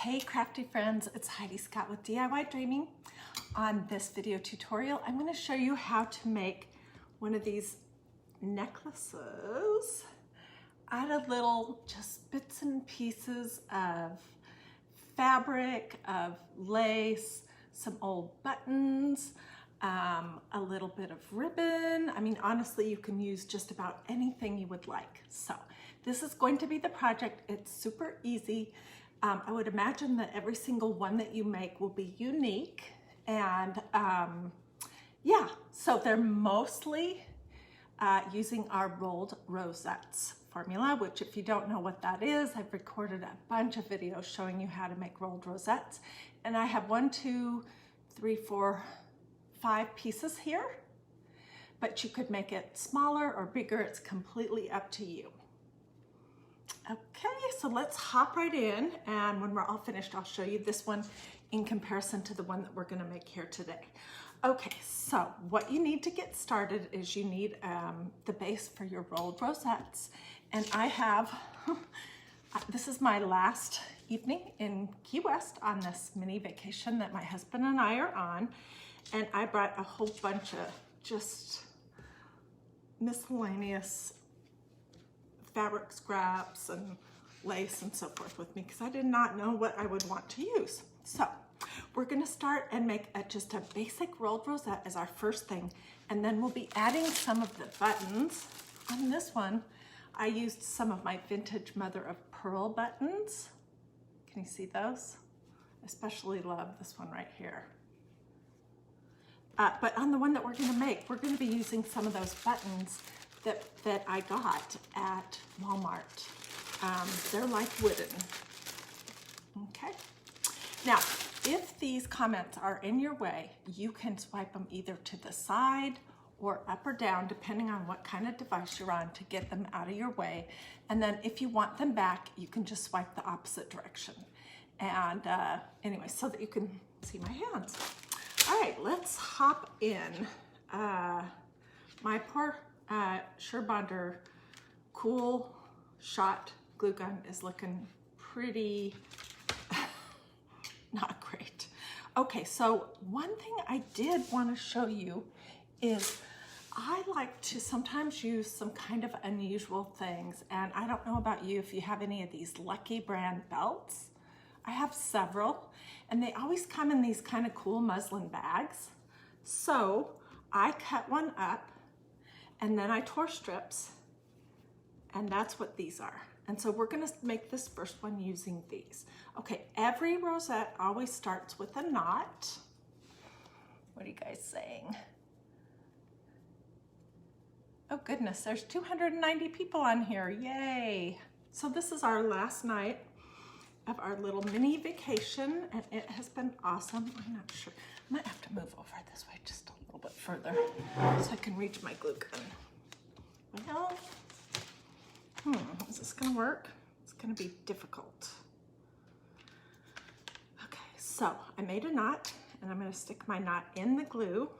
Hey crafty friends, it's Hiedi Scott with DIY On this video tutorial, I'm going to show you how to make one of these necklaces out of little just bits and pieces of fabric, of lace, some old buttons, a little bit of ribbon. I mean, honestly, you can use just about anything you would like. So this is going to be the project. It's super easy. I would imagine that every single one that you make will be unique. And yeah, so they're mostly using our rolled rosettes formula, which if you don't know what that is, I've recorded a bunch of videos showing you how to make rolled rosettes. And I have 1, 2, 3, 4, 5 pieces here, but you could make it smaller or bigger. It's completely up to you. Okay, so let's hop right in, and when we're all finished, I'll show you this one in comparison to the one that we're going to make here today. Okay, so what you need to get started is you need the base for your rolled rosettes, and I have, this is my last evening in Key West on this mini vacation that my husband and I are on, and I brought a whole bunch of just miscellaneous fabric scraps and lace and so forth with me because I did not know what I would want to use. So we're going to start and make just a basic rolled rosette as our first thing, and then we'll be adding some of the buttons. On this one, I used some of my vintage mother of pearl buttons. Can you see those? I especially love this one right here. But on the one that we're going to make, we're going to be using some of those buttons that I got at Walmart. They're like wooden. Okay. Now, if these comments are in your way, you can swipe them either to the side or up or down, depending on what kind of device you're on, to get them out of your way. And then if you want them back, you can just swipe the opposite direction. And anyway, so that you can see my hands. All right, let's hop in. My poor Surebonder Cool Shot glue gun is looking pretty not great. Okay, so one thing I did want to show you is I like to sometimes use some kind of unusual things, and I don't know about you if you have any of these Lucky brand belts. I have several, and they always come in these kind of cool muslin bags. So I cut one up, and then I tore strips, and that's what these are. And so we're gonna make this first one using these. Okay, every rosette always starts with a knot. What are you guys saying? Oh goodness, there's 290 people on here, yay. So this is our last night of our little mini vacation, and it has been awesome. I'm not sure, I might have to move over this way just a little bit further so I can reach my glue gun. Well, is this gonna work? It's gonna be difficult. Okay, so I made a knot, and I'm gonna stick my knot in the glue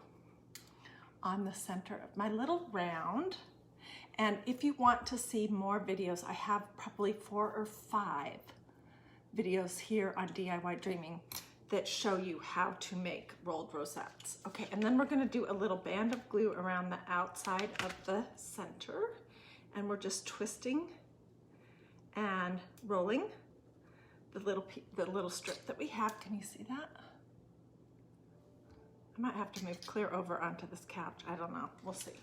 on the center of my little round. And if you want to see more videos, I have probably 4 or 5 videos here on DIYDreaming that show you how to make rolled rosettes. Okay, and then we're gonna do a little band of glue around the outside of the center, and we're just twisting and rolling the little strip that we have. Can you see that? I might have to move clear over onto this couch. I don't know, we'll see.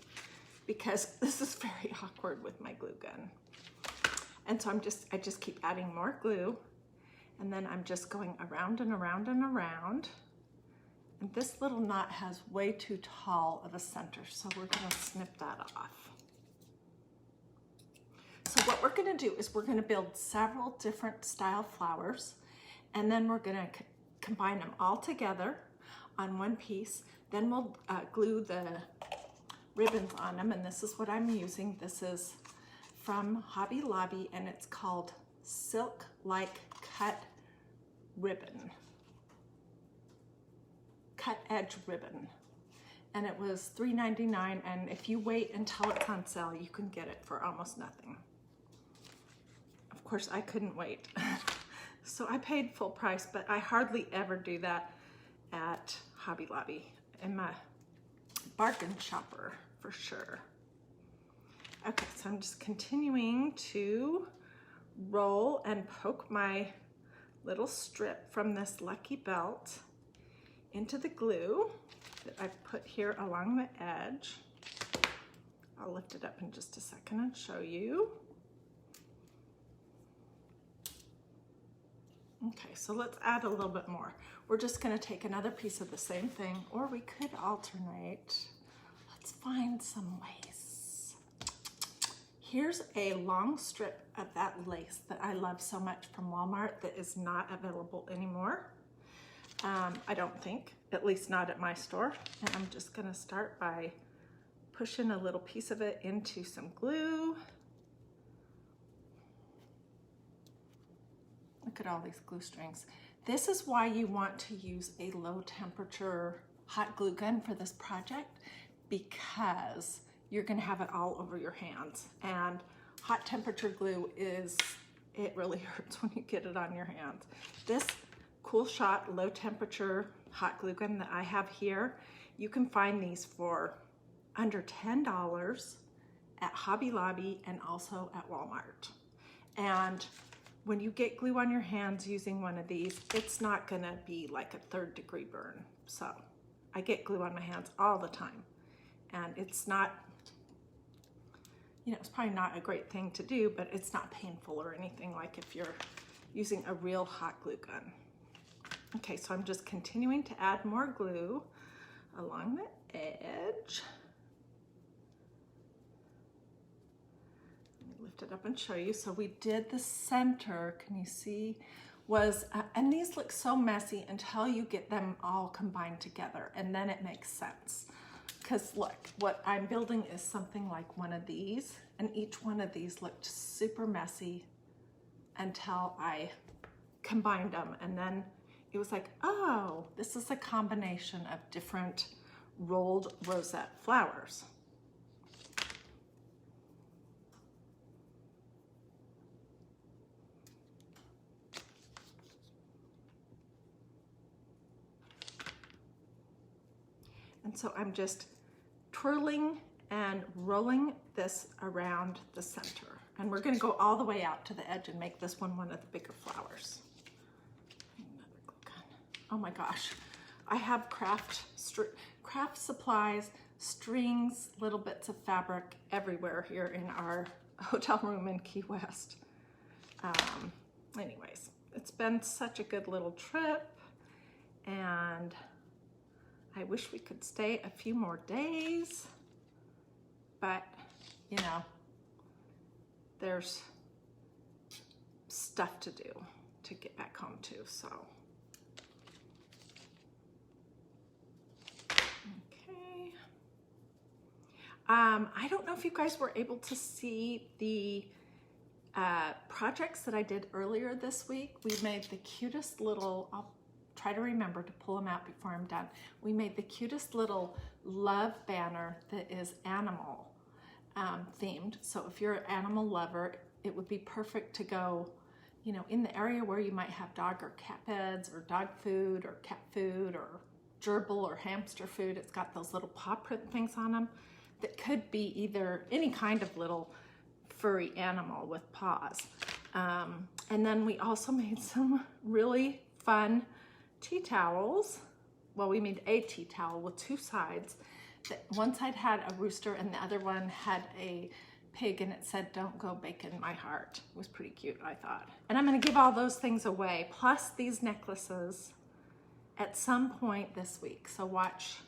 Because this is very awkward with my glue gun. And so I just keep adding more glue, and then I'm just going around and around and around. And this little knot has way too tall of a center, so we're gonna snip that off. So what we're gonna do is we're gonna build several different style flowers, and then we're gonna combine them all together on one piece. Then we'll glue the ribbons on them, and this is what I'm using. This is from Hobby Lobby, and it's called Silk Like Cut Ribbon. Cut edge ribbon. And it was $3.99, and if you wait until it's on sale, you can get it for almost nothing. Of course, I couldn't wait. So I paid full price, but I hardly ever do that at Hobby Lobby. I'm a bargain shopper for sure. Okay, so I'm just continuing to roll and poke my little strip from this Lucky Belt into the glue that I've put here along the edge. I'll lift it up in just a second and show you. Okay, so let's add a little bit more. We're just gonna take another piece of the same thing, or we could alternate. Let's find some lace. Here's a long strip of that lace that I love so much from Walmart that is not available anymore. I don't think, at least not at my store. And I'm just gonna start by pushing a little piece of it into some glue. Look at all these glue strings. This is why you want to use a low temperature hot glue gun for this project, because you're gonna have it all over your hands. And hot temperature glue it really hurts when you get it on your hands. This Cool Shot low temperature hot glue gun that I have here, you can find these for under $10 at Hobby Lobby and also at Walmart. And when you get glue on your hands using one of these, it's not gonna be like a 3rd degree burn. So I get glue on my hands all the time, and it's not, you know, it's probably not a great thing to do, but it's not painful or anything like if you're using a real hot glue gun. Okay, so I'm just continuing to add more glue along the edge. Let me lift it up and show you. So we did the center, can you see? And these look so messy until you get them all combined together, and then it makes sense. Because look, what I'm building is something like one of these, and each one of these looked super messy until I combined them, and then it was like, oh, this is a combination of different rolled rosette flowers. And so I'm just twirling and rolling this around the center. And we're gonna go all the way out to the edge and make this one of the bigger flowers. Oh my gosh, I have craft supplies, strings, little bits of fabric everywhere here in our hotel room in Key West. Anyways, it's been such a good little trip, and I wish we could stay a few more days, but you know, there's stuff to do to get back home to, so. Okay. I don't know if you guys were able to see the projects that I did earlier this week. We made the cutest little, I'll try to remember to pull them out before I'm done. We made the cutest little love banner that is animal themed. So if you're an animal lover, it would be perfect to go, you know, in the area where you might have dog or cat beds or dog food or cat food or gerbil or hamster food. It's got those little paw print things on them that could be either any kind of little furry animal with paws. And then we also made some really fun tea towels. Well, we made a tea towel with two sides. One side had a rooster and the other one had a pig, and it said, "Don't go bacon my heart." It was pretty cute, I thought. And I'm gonna give all those things away, plus these necklaces, at some point this week. So watch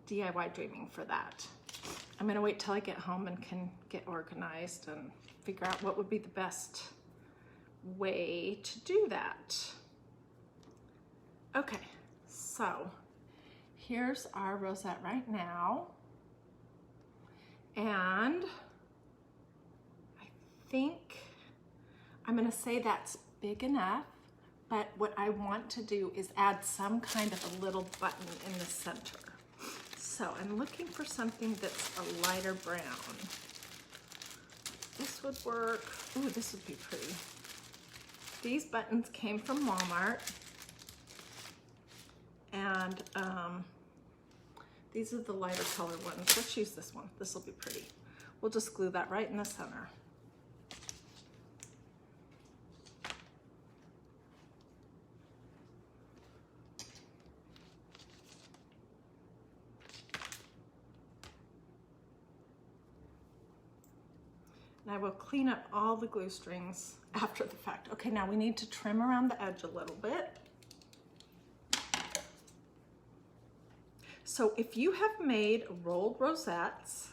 DIY Dreaming for that. I'm gonna wait till I get home and can get organized and figure out what would be the best way to do that. Okay, so here's our rosette right now. And I think I'm gonna say that's big enough, but what I want to do is add some kind of a little button in the center. So I'm looking for something that's a lighter brown. This would work. Ooh, this would be pretty. These buttons came from Walmart, and these are the lighter color ones. Let's use this one. This will be pretty. We'll just glue that right in the center. And I will clean up all the glue strings after the fact. Okay, now we need to trim around the edge a little bit. So if you have made rolled rosettes,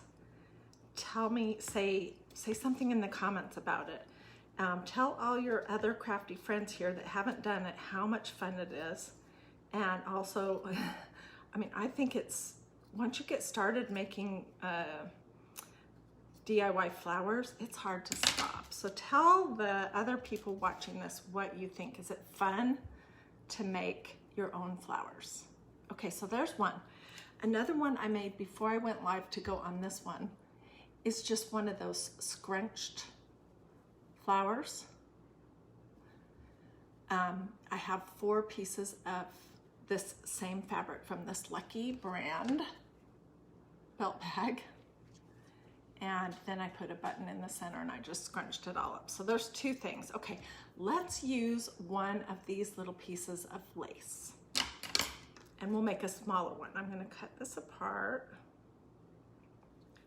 tell me, say something in the comments about it. Tell all your other crafty friends here that haven't done it how much fun it is. And also, I mean, I think it's, once you get started making DIY flowers, it's hard to stop. So tell the other people watching this what you think. Is it fun to make your own flowers? Okay, so there's one. Another one I made before I went live to go on this one is just one of those scrunched flowers. I have 4 pieces of this same fabric from this Lucky brand belt bag. And then I put a button in the center and I just scrunched it all up. So there's 2 things. Okay, let's use one of these little pieces of lace. And we'll make a smaller one. I'm gonna cut this apart.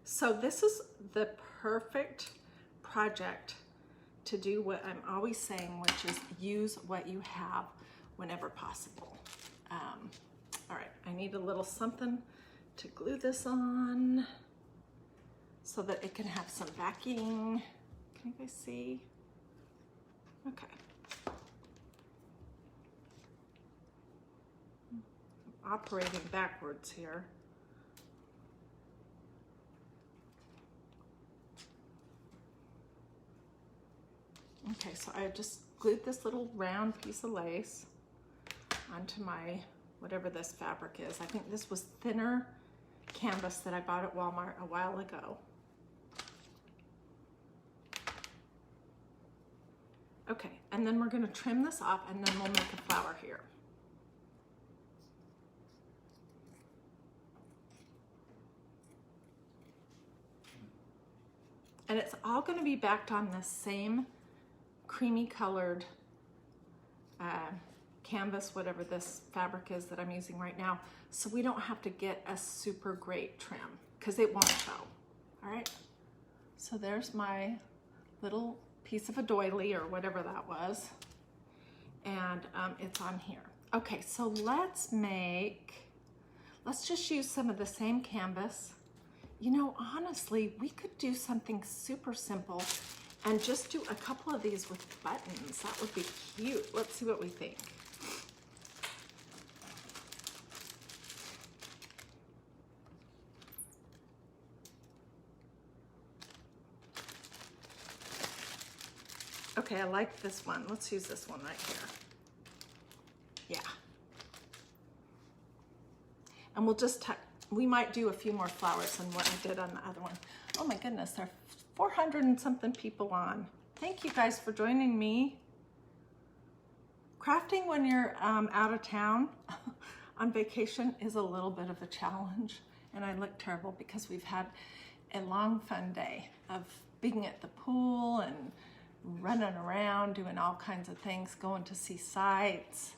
So this is the perfect project to do what I'm always saying, which is use what you have whenever possible. All right, I need a little something to glue this on so that it can have some backing. Can you guys see? Okay. I'm operating backwards here. Okay, so I just glued this little round piece of lace onto my, whatever this fabric is. I think this was thinner canvas that I bought at Walmart a while ago. Okay, and then we're gonna trim this off and then we'll make a flower here. And it's all gonna be backed on the same creamy colored canvas, whatever this fabric is that I'm using right now, so we don't have to get a super great trim because it won't show. All right, so there's my little piece of a doily or whatever that was, and it's on here. Okay, so let's just use some of the same canvas. You know, honestly, we could do something super simple and just do a couple of these with buttons. That would be cute. Let's see what we think. Okay, I like this one. Let's use this one right here. Yeah. And we'll just we might do a few more flowers than what I did on the other one. Oh my goodness, there are 400 and something people on. Thank you guys for joining me. Crafting when you're out of town on vacation is a little bit of a challenge, and I look terrible because we've had a long fun day of being at the pool and running around, doing all kinds of things, going to see sights.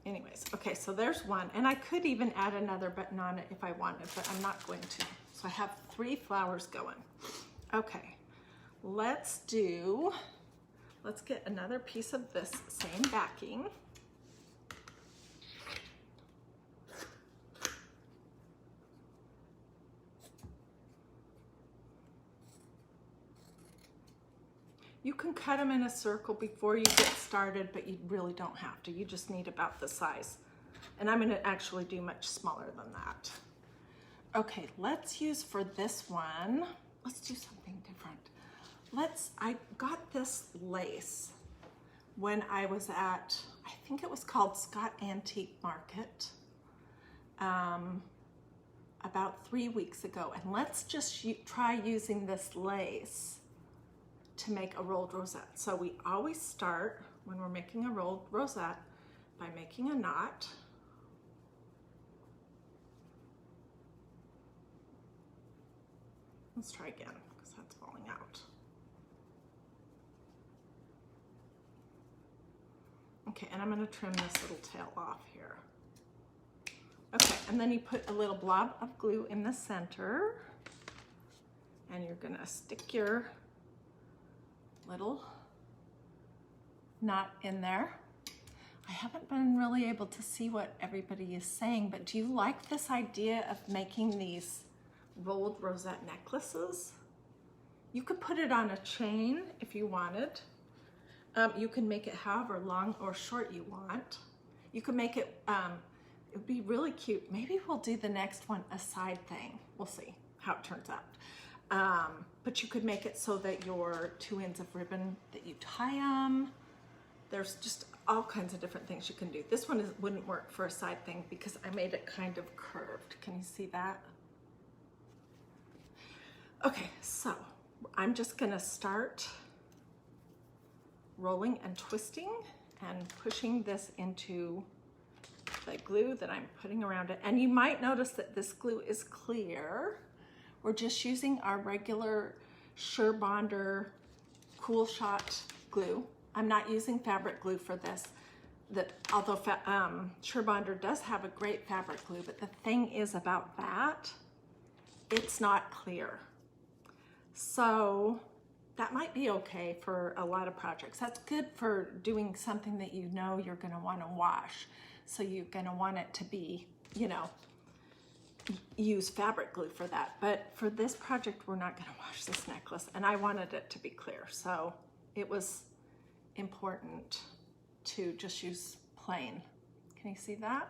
Anyways, okay, so there's one, and I could even add another button on it if I wanted, but I'm not going to. So I have 3 flowers going. Okay, let's get another piece of this same backing. You can cut them in a circle before you get started, but you really don't have to. You just need about the size. And I'm gonna actually do much smaller than that. Okay, let's use for this one, let's do something different. I got this lace when I was at, I think it was called Scott Antique Market, about 3 weeks ago. And let's just try using this lace to make a rolled rosette. So we always start when we're making a rolled rosette by making a knot. Let's try again because that's falling out. Okay, and I'm going to trim this little tail off here. Okay, and then you put a little blob of glue in the center, and you're going to stick your little knot in there. I haven't been really able to see what everybody is saying, but do you like this idea of making these rolled rosette necklaces? You could put it on a chain if you wanted. You can make it however long or short you want. You can make it, it would be really cute. Maybe we'll do the next one a side thing. We'll see how it turns out. But you could make it so that your 2 ends of ribbon, that you tie them. There's just all kinds of different things you can do. This one wouldn't work for a side thing because I made it kind of curved. Can you see that? Okay, so I'm just gonna start rolling and twisting and pushing this into the glue that I'm putting around it. And you might notice that this glue is clear. We're just using our regular Surebonder Cool Shot glue. I'm not using fabric glue for this. Although Surebonder does have a great fabric glue, but the thing is about that, it's not clear. So that might be okay for a lot of projects. That's good for doing something that you know you're gonna wanna wash. So you're gonna want it to be, you know, use fabric glue for that. But for this project, we're not gonna wash this necklace, and I wanted it to be clear. So it was important to just use plain. Can you see that?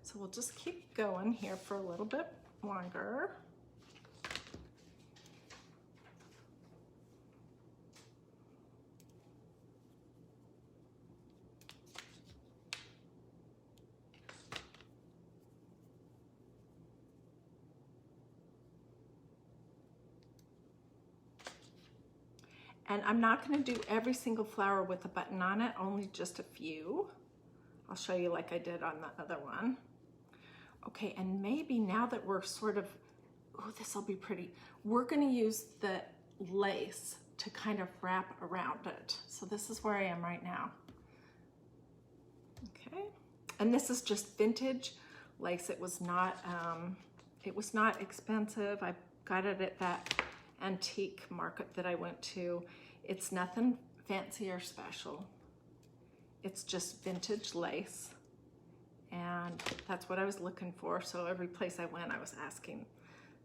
So we'll just keep going here for a little bit longer. And I'm not going to do every single flower with a button on it, only just a few. I'll show you like I did on the other one. Okay, and maybe now that we're sort of, oh, this will be pretty. We're going to use the lace to kind of wrap around it. So this is where I am right now. Okay, and this is just vintage lace. It was not expensive. I got it at that antique market that I went to. It's nothing fancy or special. It's just vintage lace, and that's what I was looking for. So every place I went, I was asking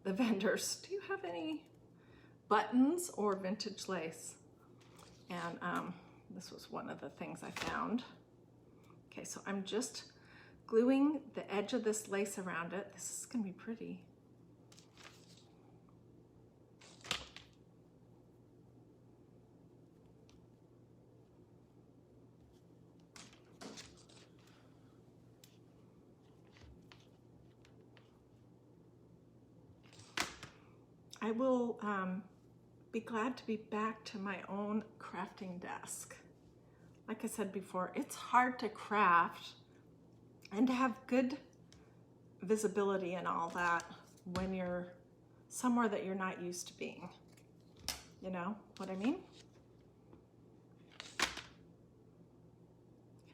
the vendors, do you have any buttons or vintage lace? And this was one of the things I found. Okay, so I'm just gluing the edge of this lace around it. This is gonna be pretty. I will be glad to be back to my own crafting desk. Like I said before, it's hard to craft and to have good visibility and all that when you're somewhere that you're not used to being. You know what I mean? Okay,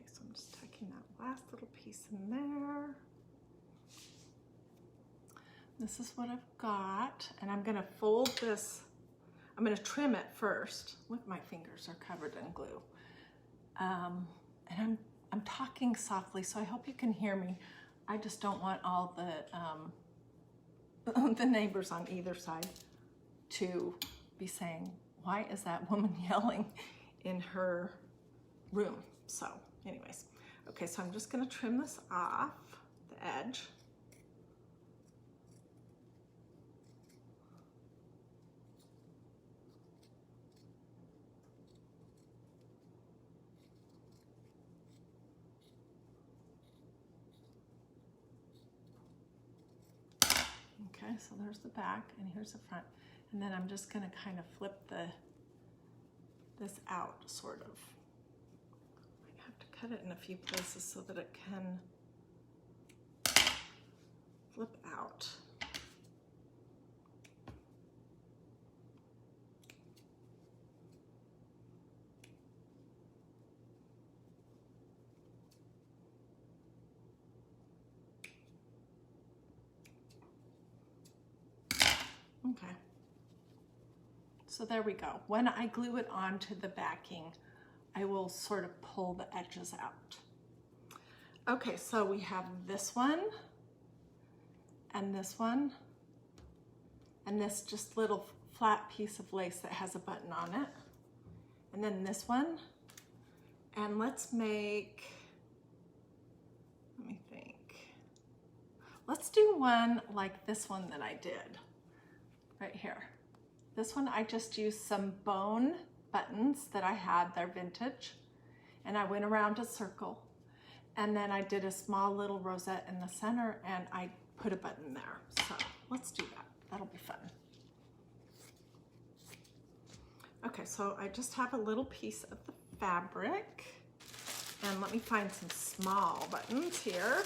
so I'm just tucking that last little piece in there. This is what I've got, and I'm gonna fold this. I'm gonna trim it first. Look, my fingers are covered in glue. And I'm talking softly, so I hope you can hear me. I just don't want all the the neighbors on either side to be saying, why is that woman yelling in her room? So anyways, okay, so I'm just gonna trim this off the edge. Okay, so there's the back and here's the front. And then I'm just gonna kind of flip the this out, sort of. I have to cut it in a few places so that it can flip out. Okay, so there we go. When I glue it onto the backing, I will sort of pull the edges out. Okay, so we have this one, and this one, and this just little flat piece of lace that has a button on it, and then this one, and let's make, let me think. Let's do one like this one that I did. Right here. This one, I just used some bone buttons that I had, they're vintage, and I went around a circle, and then I did a small little rosette in the center, and I put a button there. So let's do that. That'll be fun. Okay, so I just have a little piece of the fabric, and let me find some small buttons here.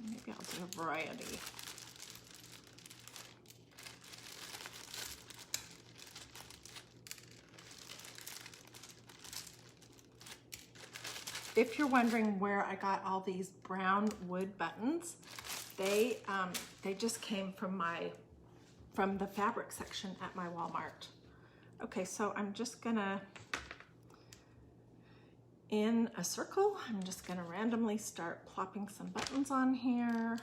Maybe I'll do a variety. If you're wondering where I got all these brown wood buttons, they just came from the fabric section at my Walmart. Okay, so I'm just gonna, in a circle, I'm just gonna randomly start plopping some buttons on here.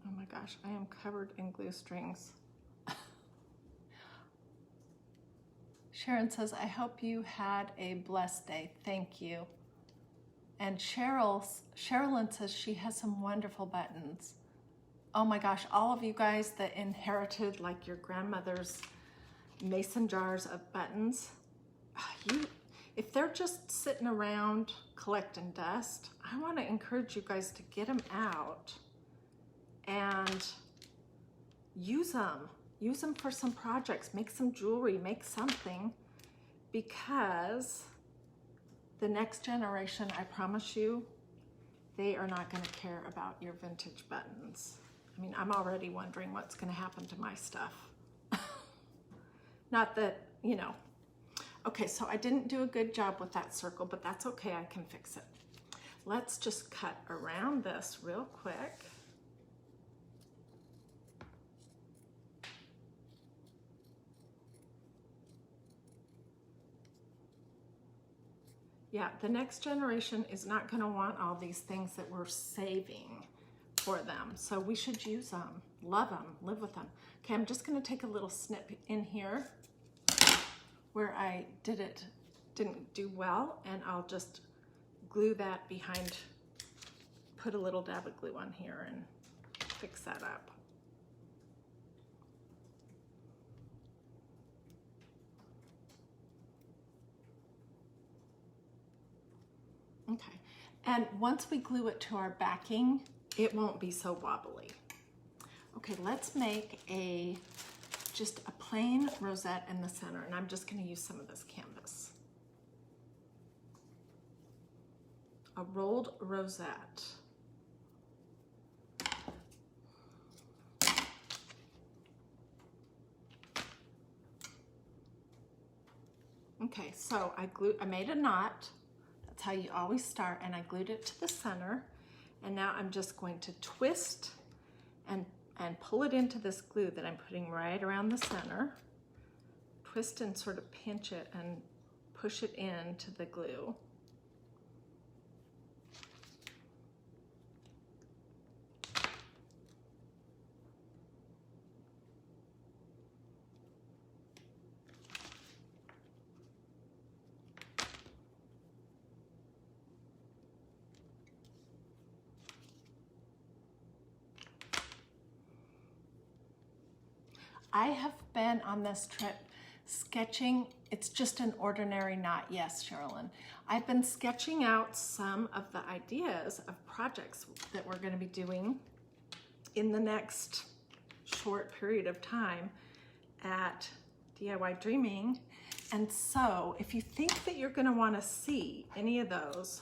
Oh my gosh, I am covered in glue strings. Sharon says, I hope you had a blessed day. Thank you. And Sherilyn says she has some wonderful buttons. Oh my gosh, all of you guys that inherited like your grandmother's mason jars of buttons, if they're just sitting around collecting dust, I want to encourage you guys to get them out and use them. Use them for some projects, make some jewelry, make something, because the next generation, I promise you, they are not going to care about your vintage buttons. I mean, I'm already wondering what's going to happen to my stuff. Not that, you know. Okay, so I didn't do a good job with that circle, but that's okay, I can fix it. Let's just cut around this real quick. Yeah, the next generation is not going to want all these things that we're saving for them. So we should use them, love them, live with them. Okay, I'm just going to take a little snip in here where I didn't do well, and I'll just glue that behind, put a little dab of glue on here and fix that up. Okay, and once we glue it to our backing, it won't be so wobbly. Okay, let's make just a plain rosette in the center, and I'm just going to use some of this canvas. A rolled rosette. Okay, so I made a knot. That's how you always start, and I glued it to the center, and now I'm just going to twist and pull it into this glue that I'm putting right around the center. Twist and sort of pinch it and push it into the glue. I have been on this trip sketching. It's just an ordinary knot, yes, Sherilyn. I've been sketching out some of the ideas of projects that we're going to be doing in the next short period of time at DiyDreaming. And so if you think that you're going to want to see any of those,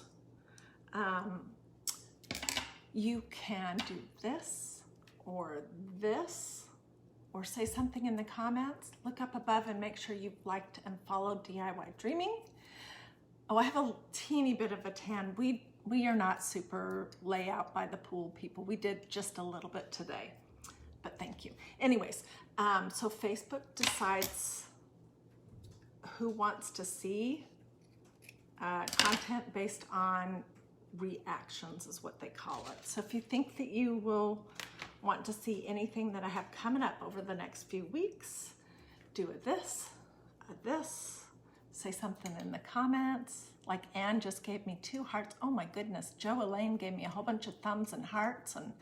you can do this, or say something in the comments. Look up above and make sure you've liked and followed DiyDreaming. Oh, I have a teeny bit of a tan. We are not super layout by the pool people. We did just a little bit today, but thank you. Anyways, so Facebook decides who wants to see content based on reactions is what they call it. So if you think that you will want to see anything that I have coming up over the next few weeks, do this, say something in the comments. Like Anne just gave me 2 hearts. Oh my goodness. Joe Elaine gave me a whole bunch of thumbs and hearts, and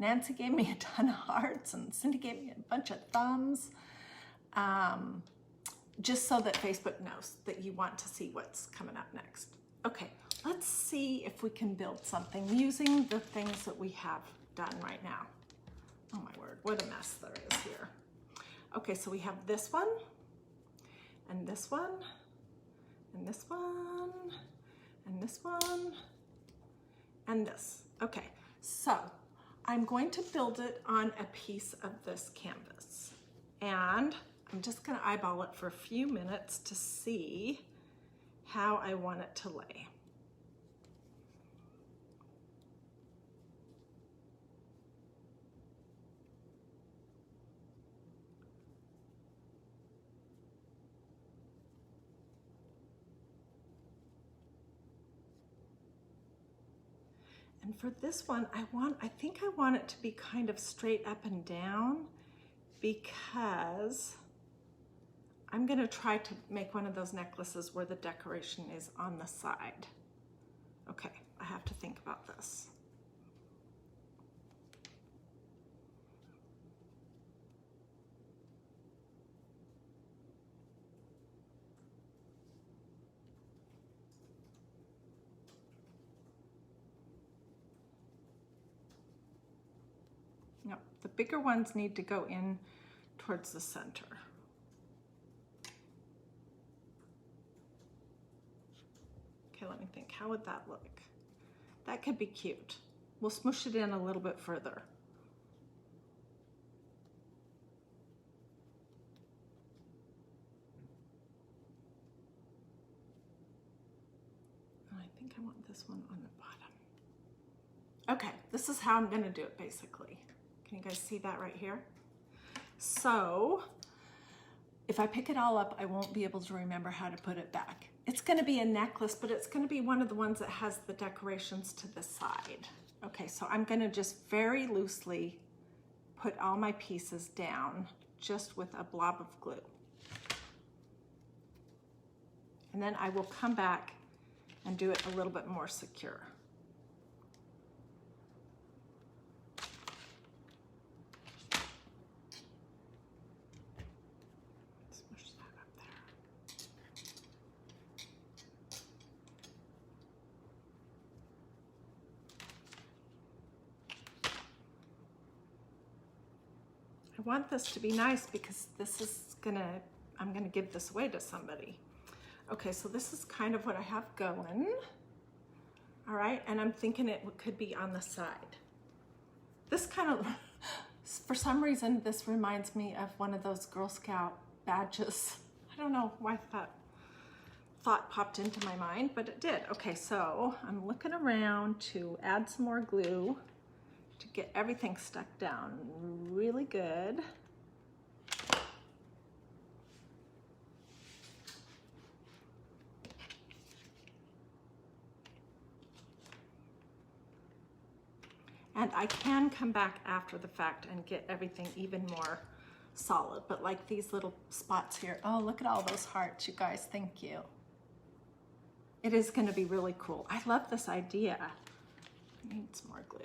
Nancy gave me a ton of hearts, and Cindy gave me a bunch of thumbs. Just so that Facebook knows that you want to see what's coming up next. Okay, let's see if we can build something using the things that we have done right now. Oh my word, what a mess there is here. Okay, so we have this one, and this one, and this one, and this one, and this. Okay, so I'm going to build it on a piece of this canvas, and I'm just going to eyeball it for a few minutes to see how I want it to lay. And for this one, I think I want it to be kind of straight up and down, because I'm gonna try to make one of those necklaces where the decoration is on the side. Okay, I have to think about this. No, the bigger ones need to go in towards the center. Okay, let me think, how would that look? That could be cute. We'll smoosh it in a little bit further. And I think I want this one on the bottom. Okay, this is how I'm gonna do it basically. Can you guys see that right here? So, if I pick it all up, I won't be able to remember how to put it back. It's gonna be a necklace, but it's gonna be one of the ones that has the decorations to the side. Okay, so I'm gonna just very loosely put all my pieces down just with a blob of glue. And then I will come back and do it a little bit more secure. I want this to be nice because this is I'm gonna give this away to somebody. Okay, so this is kind of what I have going. All right, and I'm thinking it could be on the side. This kind of, for some reason, this reminds me of one of those Girl Scout badges. I don't know why that thought popped into my mind, but it did. Okay, so I'm looking around to add some more glue to get everything stuck down really good. And I can come back after the fact and get everything even more solid, but like these little spots here. Oh, look at all those hearts, you guys, thank you. It is gonna be really cool. I love this idea. I need some more glue.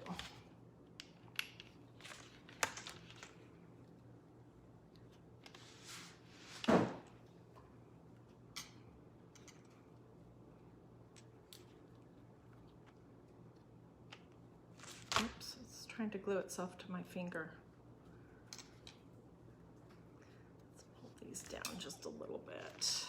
trying to glue itself to my finger. Let's pull these down just a little bit.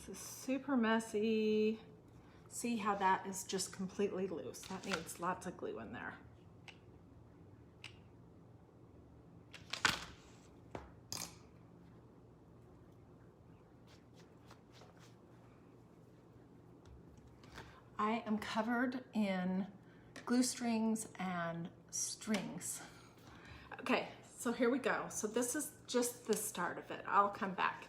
This is super messy. See how that is just completely loose? That needs lots of glue in there. I am covered in glue strings and strings. Okay, so here we go. So this is just the start of it. I'll come back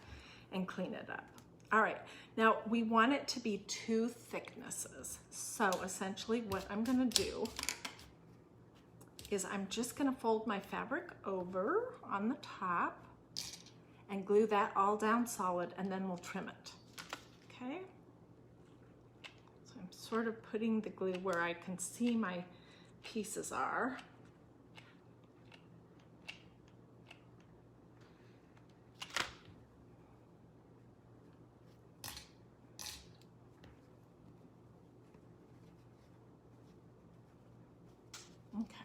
and clean it up. All right, now we want it to be 2 thicknesses. So essentially what I'm gonna do is I'm just gonna fold my fabric over on the top and glue that all down solid, and then we'll trim it, okay? So I'm sort of putting the glue where I can see my pieces are. Okay.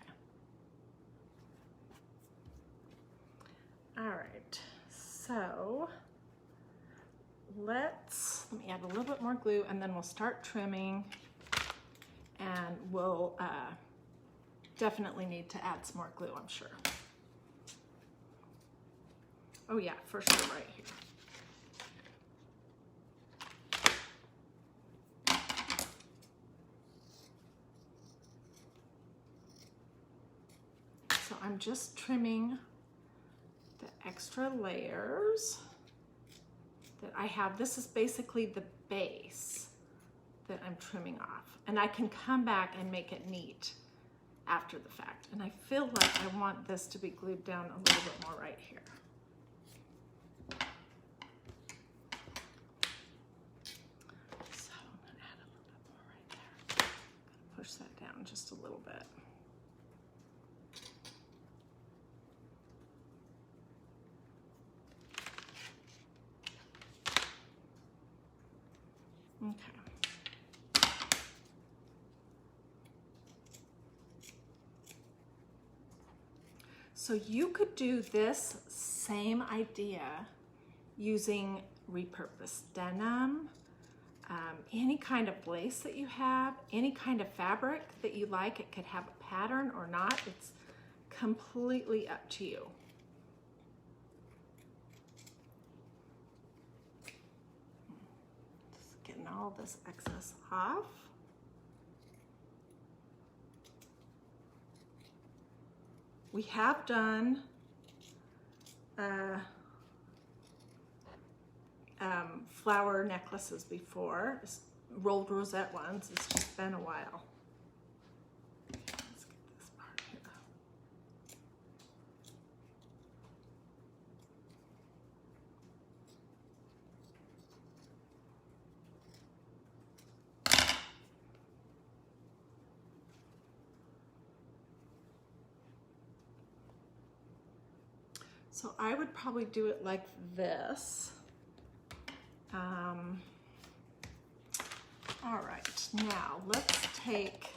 All right, so let me add a little bit more glue, and then we'll start trimming, and we'll definitely need to add some more glue, I'm sure. Oh yeah, for sure, right here. So I'm just trimming the extra layers that I have. This is basically the base that I'm trimming off. And I can come back and make it neat after the fact. And I feel like I want this to be glued down a little bit more right here. So I'm gonna add a little bit more right there. I'm gonna push that down just a little bit. Okay. So you could do this same idea using repurposed denim, any kind of lace that you have, any kind of fabric that you like. It could have a pattern or not. It's completely up to you. Just getting all this excess off. We have done flower necklaces before, rolled rosette ones. It's just been a while. Let's get this part here. So I would probably do it like this. All right, now let's take,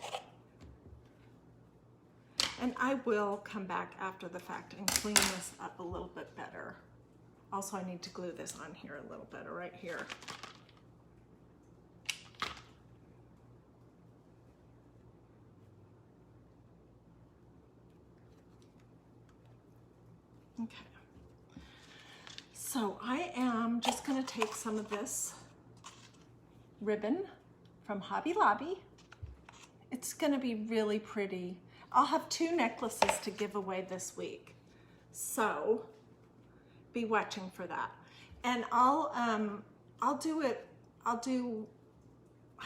and I will come back after the fact and clean this up a little bit better. Also, I need to glue this on here a little better right here. Okay. So I am just going to take some of this ribbon from Hobby Lobby. It's going to be really pretty. I'll have 2 necklaces to give away this week, so be watching for that. And I'll do it. I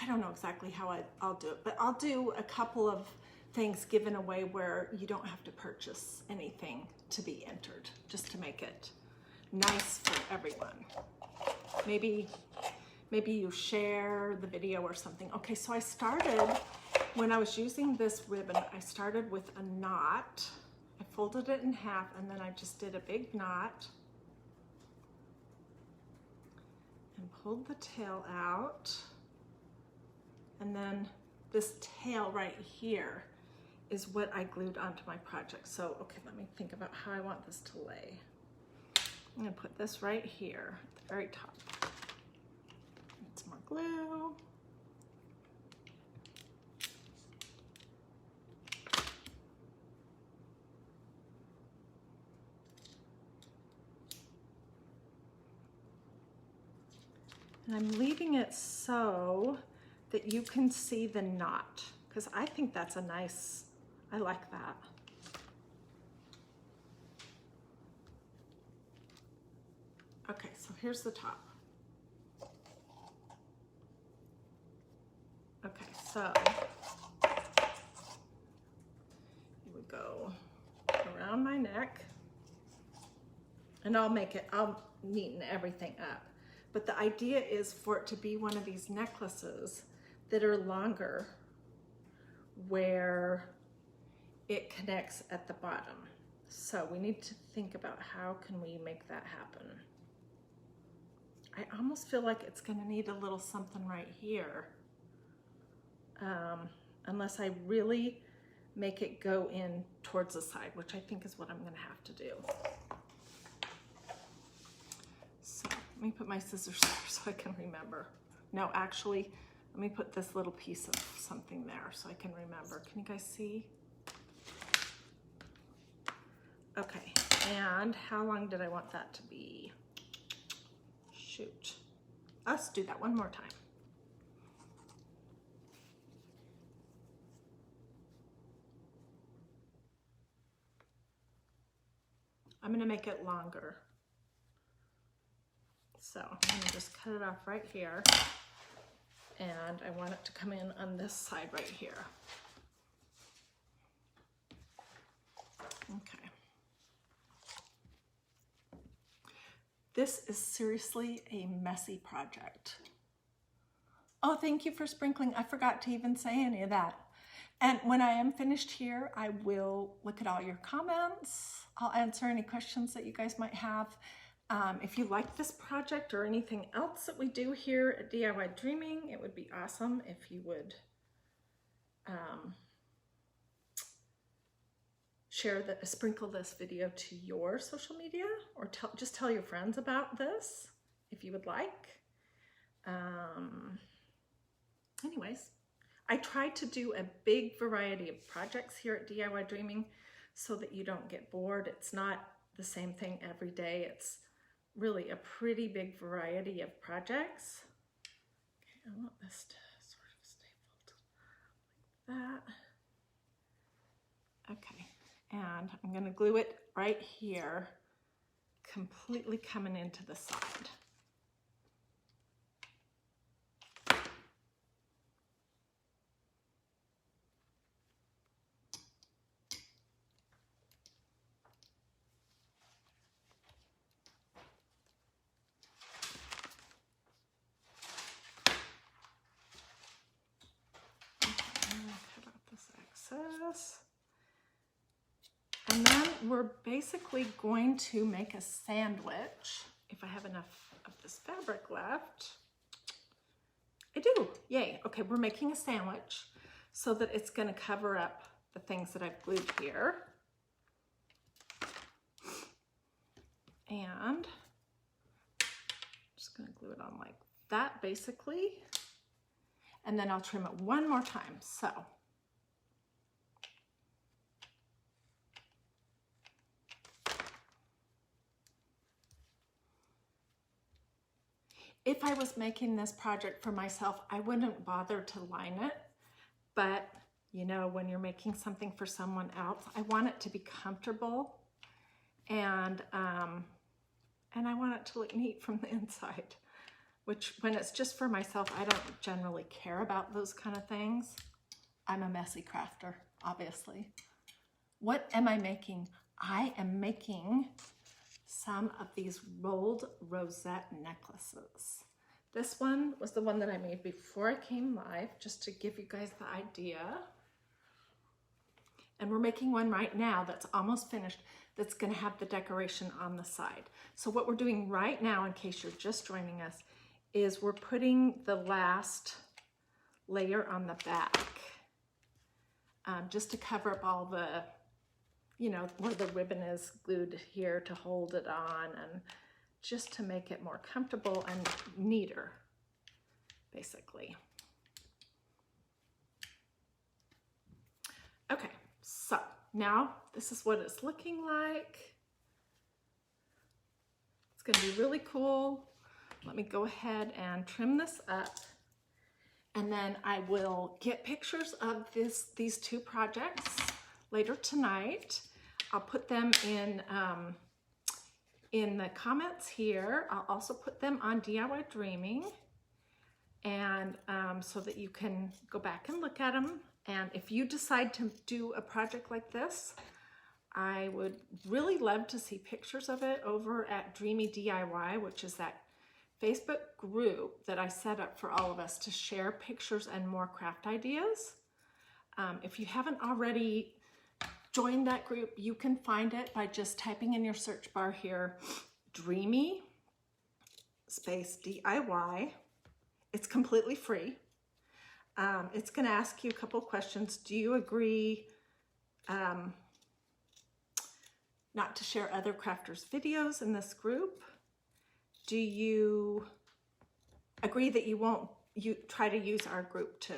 don't know exactly how I'll do it, but I'll do a couple of things given away where you don't have to purchase anything to be entered, just to make it nice for everyone. Maybe maybe you share the video or something. Okay, so I started, when I was using this ribbon, I started with a knot. I folded it in half and then I just did a big knot and pulled the tail out. And then this tail right here is what I glued onto my project. So, okay, let me think about how I want this to lay. I'm gonna put this right here at the very top. Need some more glue. And I'm leaving it so that you can see the knot, because I think that's a nice, I like that. Okay, so here's the top. Okay, so you would go around my neck, and I'll neaten everything up. But the idea is for it to be one of these necklaces that are longer, where it connects at the bottom. So we need to think about how can we make that happen. I almost feel like it's gonna need a little something right here, unless I really make it go in towards the side, which I think is what I'm gonna have to do. So let me put my scissors there so I can remember. No, actually, let me put this little piece of something there so I can remember. Can you guys see? Okay, and how long did I want that to be? Shoot. Let's do that one more time. I'm gonna make it longer. So I'm gonna just cut it off right here. And I want it to come in on this side right here. Okay. This is seriously a messy project. Oh, thank you for sprinkling. I forgot to even say any of that. And when I am finished here, I will look at all your comments. I'll answer any questions that you guys might have. If you like this project or anything else that we do here at DiyDreaming, it would be awesome if you would sprinkle this video to your social media, or just tell your friends about this if you would like. Anyways, I try to do a big variety of projects here at DiyDreaming so that you don't get bored. It's not the same thing every day. It's really a pretty big variety of projects. Okay, I want this to sort of stay folded like that. Okay, and I'm gonna glue it right here, completely coming into the side. Cut out this excess. And then we're basically going to make a sandwich. If I have enough of this fabric left. I do, yay. Okay, we're making a sandwich so that it's gonna cover up the things that I've glued here. And I'm just gonna glue it on like that basically. And then I'll trim it one more time, so. If I was making this project for myself, I wouldn't bother to line it, but you know, when you're making something for someone else, I want it to be comfortable, and I want it to look neat from the inside, which when it's just for myself, I don't generally care about those kind of things. I'm a messy crafter, obviously. What am I making? I am making some of these rolled rosette necklaces This one was the one that I made before I came live, just to give you guys the idea. And we're making one right now that's almost finished, that's gonna have the decoration on the side. So what we're doing right now, in case you're just joining us, is we're putting the last layer on the back, just to cover up all the, you know, where the ribbon is glued here to hold it on, and just to make it more comfortable and neater, basically. Okay, so now this is what it's looking like. It's gonna be really cool. Let me go ahead and trim this up, and then I will get pictures of these two projects later tonight. I'll put them in the comments here. I'll also put them on DiyDreaming, and so that you can go back and look at them. And if you decide to do a project like this, I would really love to see pictures of it over at Dreamy DIY, which is that Facebook group that I set up for all of us to share pictures and more craft ideas. If you haven't already joined that group, you can find it by just typing in your search bar here, Dreamy space DIY. It's completely free. It's gonna ask you a couple questions. Do you agree not to share other crafters' videos in this group? Do you agree that you won't try to use our group to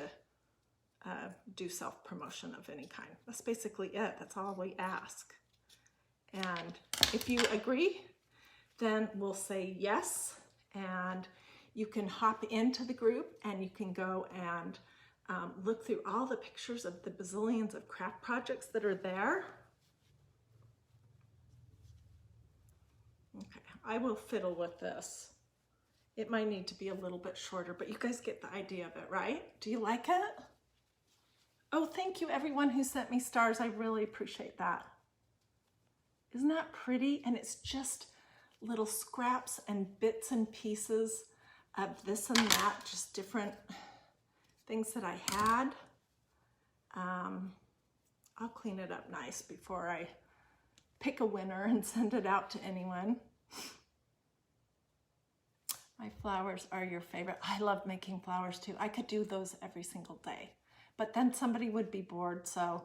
do self-promotion of any kind? That's basically it. That's all we ask. And if you agree, then we'll say yes, and you can hop into the group and you can go and look through all the pictures of the bazillions of craft projects that are there. Okay, I will fiddle with this. It might need to be a little bit shorter, but you guys get the idea of it, right? Do you like it? Oh, thank you everyone who sent me stars. I really appreciate that. Isn't that pretty? And it's just little scraps and bits and pieces of this and that, just different things that I had. I'll clean it up nice before I pick a winner and send it out to anyone. My flowers are your favorite. I love making flowers too. I could do those every single day, but then somebody would be bored, so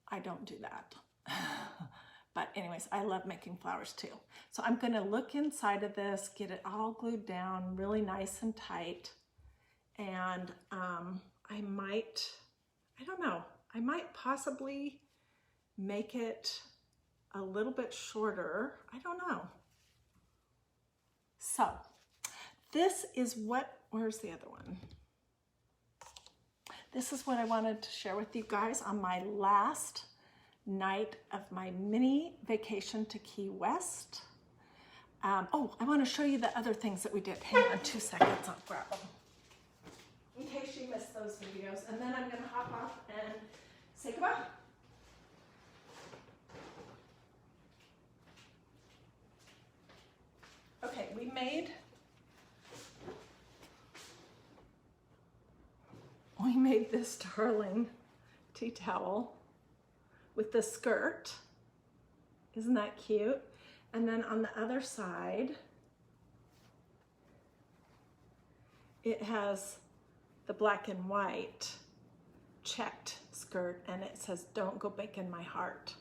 I don't do that. But anyways, I love making flowers too. So I'm gonna look inside of this, get it all glued down really nice and tight. And I don't know, I might possibly make it a little bit shorter. I don't know. So this is what, where's the other one? This is what I wanted to share with you guys on my last night of my mini vacation to Key West. Oh, I want to show you the other things that we did. Hang on 2 seconds, I'll grab them in case you missed those videos, and then I'm going to hop off and say goodbye. Okay, we made this darling tea towel with the skirt. Isn't that cute? And then on the other side, it has the black and white checked skirt, and it says, "Don't go breaking my heart."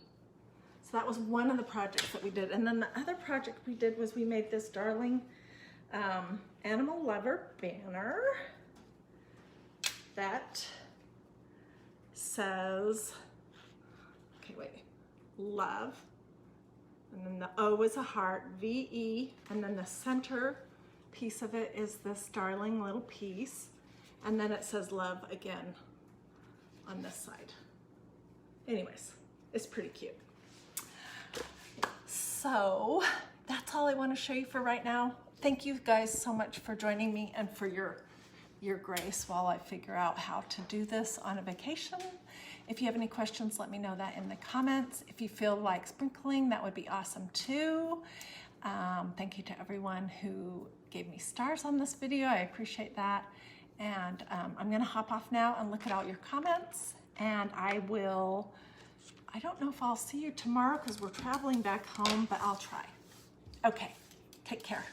So that was one of the projects that we did. And then the other project we did was we made this darling animal lover banner that says, okay, wait, love, and then the O is a heart, V-E, and then the center piece of it is this darling little piece, and then it says love again on this side. Anyways, it's pretty cute. So that's all I want to show you for right now. Thank you guys so much for joining me and for your grace while I figure out how to do this on a vacation. If you have any questions, let me know that in the comments. If you feel like sprinkling, that would be awesome too. Thank you to everyone who gave me stars on this video. I appreciate that. And I'm gonna hop off now and look at all your comments. And I don't know if I'll see you tomorrow because we're traveling back home, but I'll try. Okay, take care.